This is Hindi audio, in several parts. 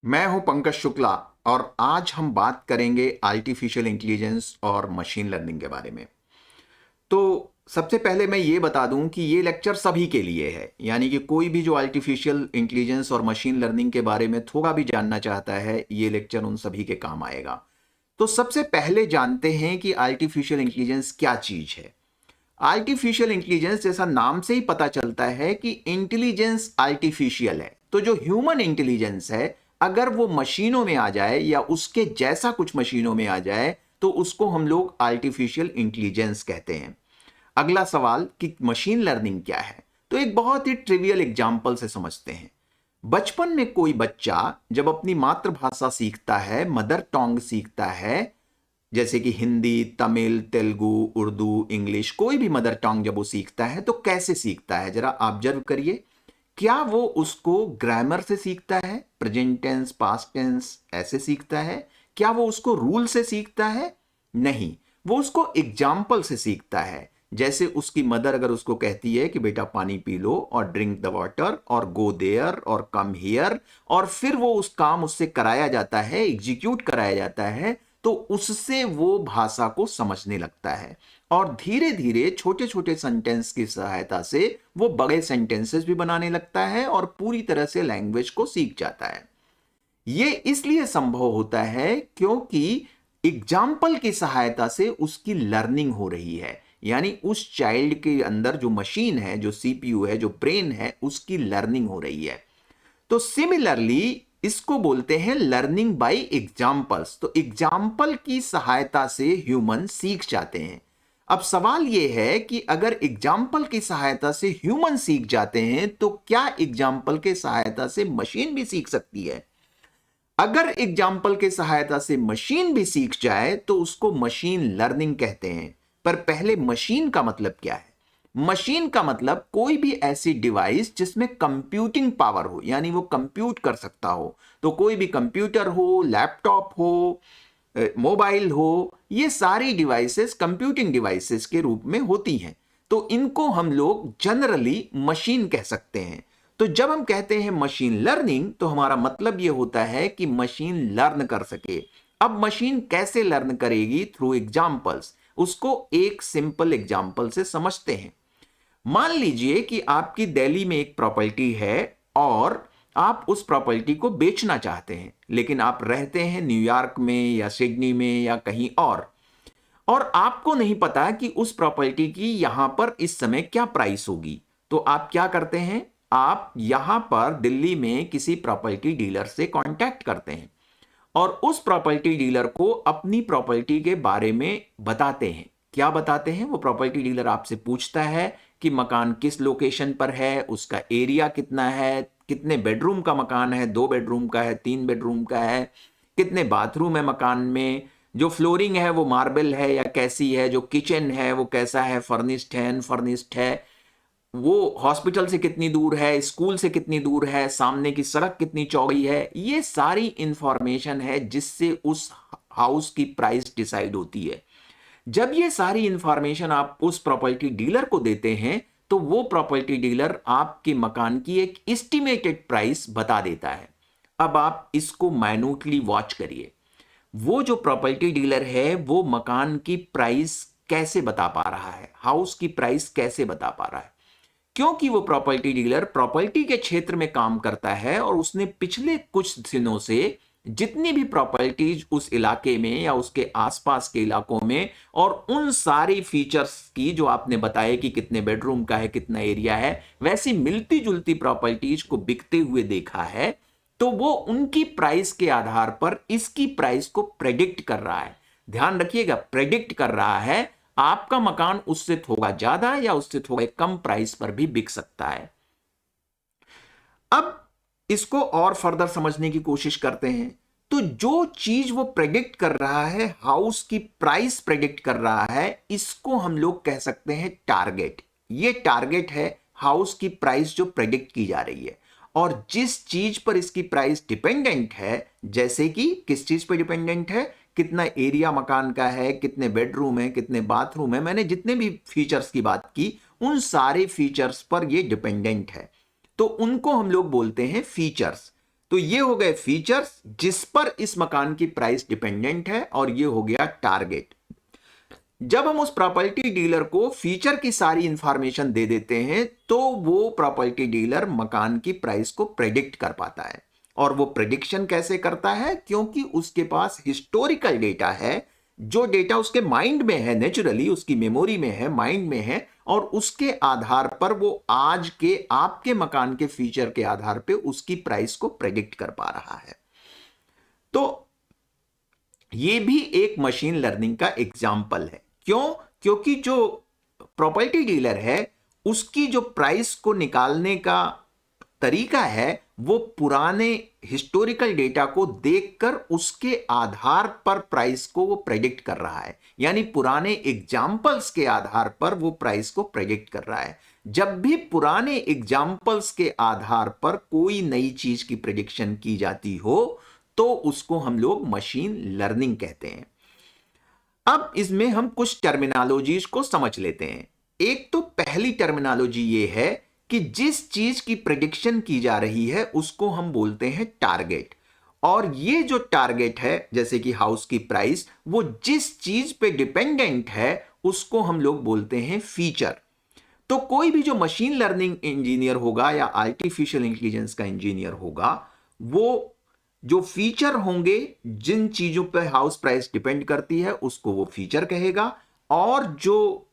मैं हूं पंकज शुक्ला और आज हम बात करेंगे आर्टिफिशियल इंटेलिजेंस और मशीन लर्निंग के बारे में। तो सबसे पहले मैं ये बता दूं कि ये लेक्चर सभी के लिए है, यानी कि कोई भी जो आर्टिफिशियल इंटेलिजेंस और मशीन लर्निंग के बारे में थोड़ा भी जानना चाहता है, ये लेक्चर उन सभी के काम आएगा। तो सबसे पहले जानते हैं कि आर्टिफिशियल इंटेलिजेंस क्या चीज है। आर्टिफिशियल इंटेलिजेंस जैसा नाम से ही पता चलता है कि इंटेलिजेंस आर्टिफिशियल है। तो जो ह्यूमन इंटेलिजेंस है, अगर वो मशीनों में आ जाए या उसके जैसा कुछ मशीनों में आ जाए तो उसको हम लोग आर्टिफिशियल इंटेलिजेंस कहते हैं। अगला सवाल कि मशीन लर्निंग क्या है, तो एक बहुत ही ट्रिवियल एग्जांपल से समझते हैं। बचपन में कोई बच्चा जब अपनी मातृभाषा सीखता है, मदर टंग सीखता है, जैसे कि हिंदी, तमिल, तेलुगु, उर्दू, इंग्लिश, कोई भी मदर टंग जब वो सीखता है तो कैसे सीखता है, जरा ऑब्जर्व करिए। क्या वो उसको ग्रामर से सीखता है, प्रेजेंट टेंस, पास्ट टेंस ऐसे सीखता है? क्या वो उसको रूल से सीखता है? नहीं, वो उसको एग्जाम्पल से सीखता है। जैसे उसकी मदर अगर उसको कहती है कि बेटा पानी पी लो और ड्रिंक द वाटर और गो देयर और कम हियर, और फिर वो उस काम उससे कराया जाता है, एग्जीक्यूट कराया जाता है, तो उससे वो भाषा को समझने लगता है और धीरे धीरे छोटे छोटे सेंटेंस की सहायता से वो बड़े सेंटेंसेस भी बनाने लगता है और पूरी तरह से लैंग्वेज को सीख जाता है। ये इसलिए संभव होता है क्योंकि एग्जाम्पल की सहायता से उसकी लर्निंग हो रही है, यानी उस चाइल्ड के अंदर जो मशीन है, जो सीपीयू है, जो ब्रेन है, उसकी लर्निंग हो रही है। तो सिमिलरली इसको बोलते हैं लर्निंग बाय एग्जाम्पल्स। तो एग्जाम्पल की सहायता से ह्यूमन सीख जाते हैं। अब सवाल यह है कि अगर एग्जाम्पल की सहायता से ह्यूमन सीख जाते हैं तो क्या एग्जाम्पल के सहायता से मशीन भी सीख सकती है? अगर एग्जाम्पल के सहायता से मशीन भी सीख जाए तो उसको मशीन लर्निंग कहते हैं। पर पहले मशीन का मतलब क्या है? मशीन का मतलब कोई भी ऐसी डिवाइस जिसमें कंप्यूटिंग पावर हो, यानी वो कंप्यूट कर सकता हो। तो कोई भी कंप्यूटर हो, लैपटॉप हो, मोबाइल हो, ये सारी डिवाइसेस कंप्यूटिंग डिवाइसेस के रूप में होती हैं। तो इनको हम लोग जनरली मशीन कह सकते हैं। तो जब हम कहते हैं मशीन लर्निंग तो हमारा मतलब यह होता है कि मशीन लर्न कर सके। अब मशीन कैसे लर्न करेगी? Through examples. उसको एक सिंपल एग्जाम्पल से समझते हैं। मान लीजिए कि आपकी दिल्ली में एक प्रॉपर्टी है और आप उस प्रॉपर्टी को बेचना चाहते हैं, लेकिन आप रहते हैं न्यूयॉर्क में या सिडनी में या कहीं और आपको नहीं पता कि उस प्रॉपर्टी की यहां पर इस समय क्या प्राइस होगी। तो आप क्या करते हैं? आप यहां पर दिल्ली में किसी प्रॉपर्टी डीलर से कांटेक्ट करते हैं और उस प्रॉपर्टी डीलर को अपनी प्रॉपर्टी के बारे में बताते हैं। क्या बताते हैं? वो प्रॉपर्टी डीलर आपसे पूछता है कि मकान किस लोकेशन पर है, उसका एरिया कितना है, कितने बेडरूम का मकान है, 2 बेडरूम का है, 3 बेडरूम का है, कितने बाथरूम है मकान में, जो फ्लोरिंग है वो मार्बल है या कैसी है, जो किचन है वो कैसा है, फर्निश्ड है, अनफर्निश्ड है, वो हॉस्पिटल से कितनी दूर है, स्कूल से कितनी दूर है, सामने की सड़क कितनी चौड़ी है। ये सारी इंफॉर्मेशन है जिससे उस हाउस की प्राइस डिसाइड होती है। जब ये सारी इंफॉर्मेशन आप उस प्रॉपर्टी डीलर को देते हैं तो वो प्रॉपर्टी डीलर आपके मकान की एक एस्टिमेटेड प्राइस बता देता है। अब आप इसको माइन्यूटली वॉच करिए। वो जो प्रॉपर्टी डीलर है वो मकान की प्राइस कैसे बता पा रहा है, हाउस की प्राइस कैसे बता पा रहा है? क्योंकि वो प्रॉपर्टी डीलर प्रॉपर्टी के क्षेत्र में काम करता है और उसने पिछले कुछ दिनों से जितनी भी प्रॉपर्टीज उस इलाके में या उसके आसपास के इलाकों में और उन सारी फीचर्स की जो आपने बताया कि कितने बेडरूम का है, कितना एरिया है, वैसी मिलती जुलती प्रॉपर्टीज को बिकते हुए देखा है, तो वो उनकी प्राइस के आधार पर इसकी प्राइस को प्रेडिक्ट कर रहा है। ध्यान रखिएगा, प्रेडिक्ट कर रहा है। आपका मकान उससे थोड़ा ज्यादा या उससे थोड़े कम प्राइस पर भी बिक सकता है। अब इसको और फर्दर समझने की कोशिश करते हैं। तो जो चीज वो प्रेडिक्ट कर रहा है, हाउस की प्राइस प्रेडिक्ट कर रहा है, इसको हम लोग कह सकते हैं टारगेट। ये टारगेट है हाउस की प्राइस जो प्रेडिक्ट की जा रही है। और जिस चीज पर इसकी प्राइस डिपेंडेंट है, जैसे कि किस चीज पर डिपेंडेंट है, कितना एरिया मकान का है, कितने बेडरूम है, कितने बाथरूम है, मैंने जितने भी फीचर्स की बात की उन सारे फीचर्स पर ये डिपेंडेंट है। तो उनको हम लोग बोलते हैं फीचर्स। तो ये हो गए फीचर्स जिस पर इस मकान की प्राइस डिपेंडेंट है, और ये हो गया टारगेट। जब हम उस प्रॉपर्टी डीलर को फीचर की सारी इंफॉर्मेशन दे देते हैं तो वो प्रॉपर्टी डीलर मकान की प्राइस को प्रेडिक्ट कर पाता है। और वो प्रेडिक्शन कैसे करता है? क्योंकि उसके पास हिस्टोरिकल डेटा है, जो डेटा उसके माइंड में है, नेचुरली उसकी मेमोरी में है, माइंड में है, और उसके आधार पर वो आज के आपके मकान के फीचर के आधार पे उसकी प्राइस को प्रेडिक्ट कर पा रहा है। तो ये भी एक मशीन लर्निंग का एग्जाम्पल है। क्यों? क्योंकि जो प्रॉपर्टी डीलर है उसकी जो प्राइस को निकालने का तरीका है वो पुराने हिस्टोरिकल डेटा को देखकर उसके आधार पर प्राइस को वो प्रेडिक्ट कर रहा है, यानी पुराने एग्जाम्पल्स के आधार पर वो प्राइस को प्रेडिक्ट कर रहा है। जब भी पुराने एग्जाम्पल्स के आधार पर कोई नई चीज की प्रेडिक्शन की जाती हो तो उसको हम लोग मशीन लर्निंग कहते हैं। अब इसमें हम कुछ टर्मिनोलॉजीज को समझ लेते हैं। एक तो पहली टर्मिनोलॉजी ये है कि जिस चीज की प्रेडिक्शन की जा रही है उसको हम बोलते हैं टारगेट, और ये जो टारगेट है जैसे कि हाउस की प्राइस, वो जिस चीज पे डिपेंडेंट है उसको हम लोग बोलते हैं फीचर। तो कोई भी जो मशीन लर्निंग इंजीनियर होगा या आर्टिफिशियल इंटेलिजेंस का इंजीनियर होगा, वो जो फीचर होंगे, जिन चीजों पर हाउस प्राइस डिपेंड करती है उसको वो फीचर कहेगा, और जो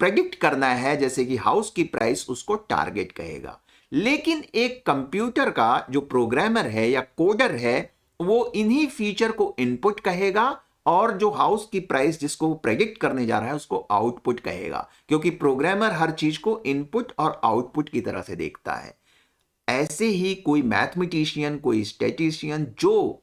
प्रेडिक्ट करना है जैसे कि हाउस की प्राइस उसको टारगेट कहेगा। लेकिन एक कंप्यूटर का जो प्रोग्रामर है या कोडर है वो इन्हीं फीचर को इनपुट कहेगा, और जो हाउस की प्राइस जिसको वो प्रेडिक्ट करने जा रहा है उसको आउटपुट कहेगा, क्योंकि प्रोग्रामर हर चीज को इनपुट और आउटपुट की तरह से देखता है। ऐसे ही कोई मैथमेटिशियन, कोई स्टैटिस्टिशियन जो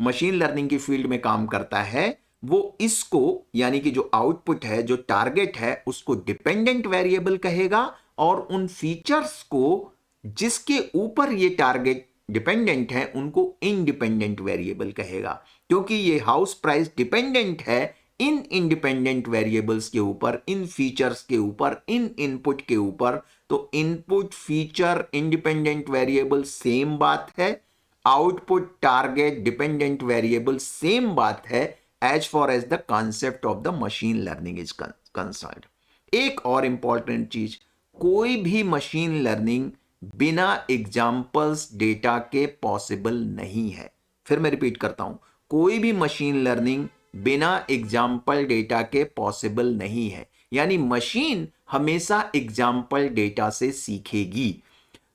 मशीन लर्निंग की फील्ड में काम करता है वो इसको, यानी कि जो आउटपुट है, जो टारगेट है, उसको डिपेंडेंट वेरिएबल कहेगा, और उन फीचर्स को जिसके ऊपर ये टारगेट डिपेंडेंट है उनको इंडिपेंडेंट वेरिएबल कहेगा, क्योंकि ये हाउस प्राइस डिपेंडेंट है इन इंडिपेंडेंट वेरिएबल्स के ऊपर, इन फीचर्स के ऊपर, इन इनपुट के ऊपर। तो input, feature, independent variable same बात है, output, target, dependent variable same बात है, as far as the concept of the machine learning is concerned. एक और इंपॉर्टेंट चीज, कोई भी मशीन लर्निंग बिना एग्जाम्पल्स डेटा के पॉसिबल नहीं है। फिर मैं रिपीट करता हूं, कोई भी मशीन लर्निंग बिना एग्जाम्पल डेटा के पॉसिबल नहीं है, यानी मशीन हमेशा एग्जाम्पल डेटा से सीखेगी।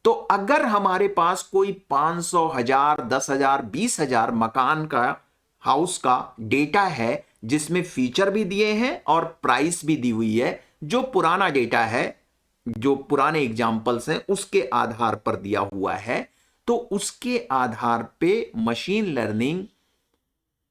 तो अगर हमारे पास कोई 500, 1000, 10,000, 20,000 मकान का, हाउस का डेटा है जिसमें फीचर भी दिए हैं और प्राइस भी दी हुई है, जो पुराना डेटा है, जो पुराने एग्जाम्पल्स हैं उसके आधार पर दिया हुआ है, तो उसके आधार पे मशीन लर्निंग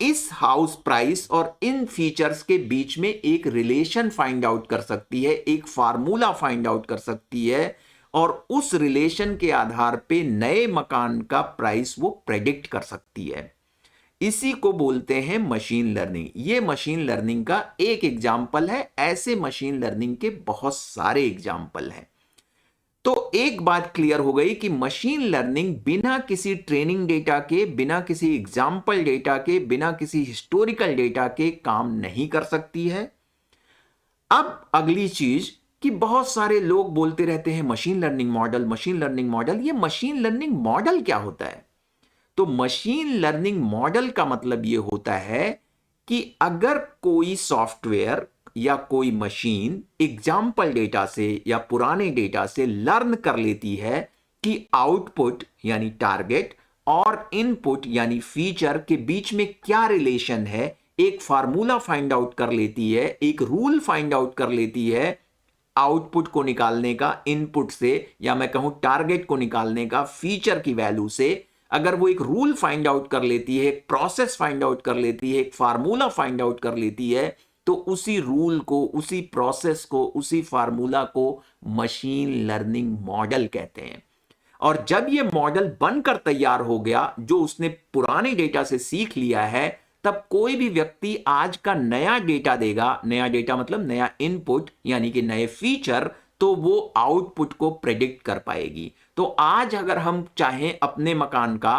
इस हाउस प्राइस और इन फीचर्स के बीच में एक रिलेशन फाइंड आउट कर सकती है, एक फार्मूला फाइंड आउट कर सकती है, और उस रिलेशन के आधार पे नए मकान का प्राइस वो प्रेडिक्ट कर सकती है। इसी को बोलते हैं मशीन लर्निंग। ये मशीन लर्निंग का एक एग्जाम्पल है, ऐसे मशीन लर्निंग के बहुत सारे एग्जाम्पल हैं। तो एक बात क्लियर हो गई कि मशीन लर्निंग बिना किसी ट्रेनिंग डेटा के, बिना किसी एग्जाम्पल डेटा के, बिना किसी हिस्टोरिकल डेटा के काम नहीं कर सकती है। अब अगली चीज कि बहुत सारे लोग बोलते रहते हैं machine learning model, machine learning model. ये मशीन लर्निंग मॉडल क्या होता है? तो मशीन लर्निंग मॉडल का मतलब यह होता है कि अगर कोई सॉफ्टवेयर या कोई मशीन एग्जाम्पल डेटा से या पुराने डेटा से लर्न कर लेती है कि आउटपुट यानी टारगेट और इनपुट यानी फीचर के बीच में क्या रिलेशन है, एक फार्मूला फाइंड आउट कर लेती है, एक रूल फाइंड आउट कर लेती है आउटपुट को निकालने का इनपुट से, या मैं कहूं टारगेट को निकालने का फीचर की वैल्यू से, अगर वो एक रूल फाइंड आउट कर लेती है, एक प्रोसेस फाइंड आउट कर लेती है, एक फार्मूला फाइंड आउट कर लेती है, तो उसी रूल को, उसी प्रोसेस को, उसी फार्मूला को मशीन लर्निंग मॉडल कहते हैं। और जब ये मॉडल बनकर तैयार हो गया, जो उसने पुराने डेटा से सीख लिया है, तब कोई भी व्यक्ति आज का नया डेटा देगा, नया डेटा मतलब नया इनपुट यानी कि नए फीचर, तो वो आउटपुट को प्रेडिक्ट कर पाएगी। तो आज अगर हम चाहें अपने मकान का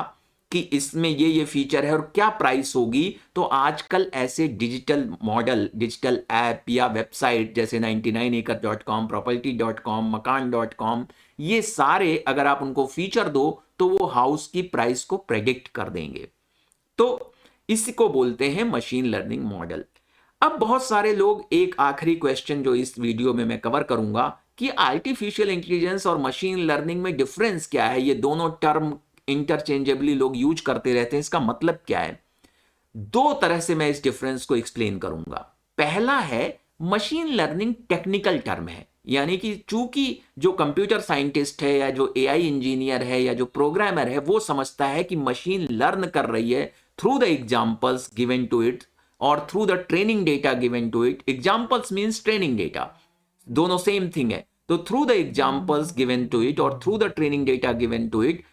कि इसमें ये फीचर है और क्या प्राइस होगी, तो आजकल ऐसे डिजिटल मॉडल, डिजिटल ऐप या वेबसाइट जैसे 99acre.com, property.com, makaan.com, ये सारे अगर आप उनको फीचर दो तो वो हाउस की प्राइस को प्रेडिक्ट कर देंगे। तो इसको बोलते हैं मशीन लर्निंग मॉडल। अब बहुत सारे लोग, एक आखिरी क्वेश्चन जो इस वीडियो में मैं कवर करूंगा कि आर्टिफिशियल इंटेलिजेंस और मशीन लर्निंग में डिफरेंस क्या है, ये दोनों टर्म इंटरचेंजेबली लोग यूज करते रहते हैं, इसका मतलब क्या है। दो तरह से मैं इस डिफरेंस को एक्सप्लेन करूंगा। पहला है मशीन लर्निंग टेक्निकल टर्म है, यानी कि चूंकि जो कंप्यूटर साइंटिस्ट है या जो एआई इंजीनियर है या जो प्रोग्रामर है वो समझता है कि मशीन लर्न कर रही है through the examples given to it और through the training data given to it. Examples means training data, दोनों सेम थिंग है। तो through the examples given to it और through the training data given to it,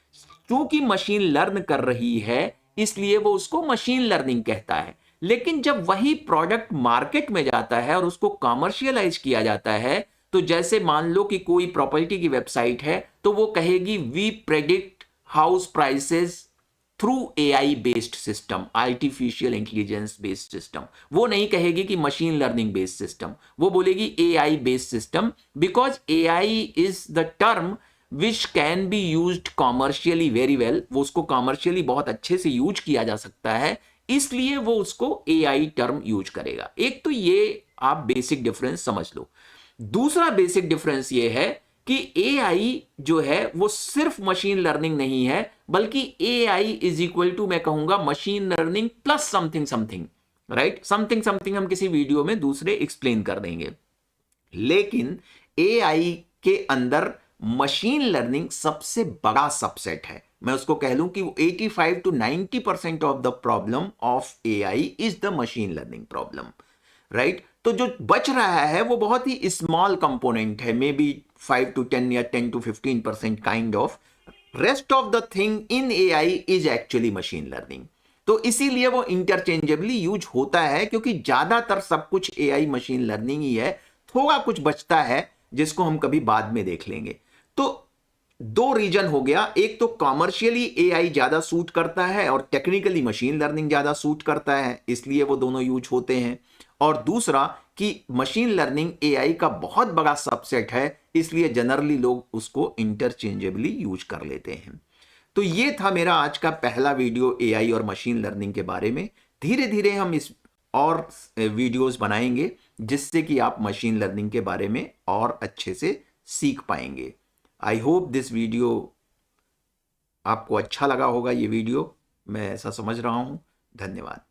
क्योंकि मशीन लर्न कर रही है इसलिए वो उसको मशीन लर्निंग कहता है। लेकिन जब वही प्रोडक्ट मार्केट में जाता है और उसको कॉमर्शियलाइज किया जाता है, तो जैसे मान लो कि कोई प्रॉपर्टी की वेबसाइट है तो वो कहेगी we predict house prices through AI based system, artificial intelligence based system. वो नहीं कहेगी कि मशीन लर्निंग बेस्ड सिस्टम, वो बोलेगी AI based system, because AI is the term which can be used commercially very well. वो उसको कॉमर्शियली बहुत अच्छे से यूज किया जा सकता है, इसलिए वो उसको एआई टर्म यूज करेगा। एक तो ये आप बेसिक डिफरेंस समझ लो। दूसरा बेसिक डिफरेंस ये है कि एआई जो है वो सिर्फ मशीन लर्निंग नहीं है, बल्कि एआई इज इक्वल टू, मैं कहूंगा, machine learning plus something something, right. Something something हम किसी वीडियो में दूसरे एक्सप्लेन कर देंगे। लेकिन एआई के अंदर मशीन लर्निंग सबसे बड़ा सबसेट है। मैं उसको कह लूं कि 85 to 90% of the problem of AI is the machine learning problem, right. तो जो बच रहा है वो बहुत ही स्मॉल कंपोनेंट है, मे बी 5 to 10 या 10 to 15% kind of. Rest of the thing in AI is actually machine learning. तो इसीलिए वो इंटरचेंजेबली यूज होता है, क्योंकि ज्यादातर सब कुछ एआई मशीन लर्निंग ही है। थोड़ा कुछ बचता है जिसको हम कभी बाद में देख लेंगे। तो दो रीजन हो गया, एक तो कॉमर्शियली एआई ज्यादा सूट करता है और टेक्निकली मशीन लर्निंग ज्यादा सूट करता है, इसलिए वो दोनों यूज होते हैं। और दूसरा कि मशीन लर्निंग एआई का बहुत बड़ा सबसेट है, इसलिए जनरली लोग उसको इंटरचेंजेबली यूज कर लेते हैं। तो ये था मेरा आज का पहला वीडियो एआई और मशीन लर्निंग के बारे में। धीरे धीरे हम इस और वीडियोस बनाएंगे जिससे कि आप मशीन लर्निंग के बारे में और अच्छे से सीख पाएंगे। आई होप दिस वीडियो आपको अच्छा लगा होगा। ये वीडियो मैं ऐसा समझ रहा हूं। धन्यवाद।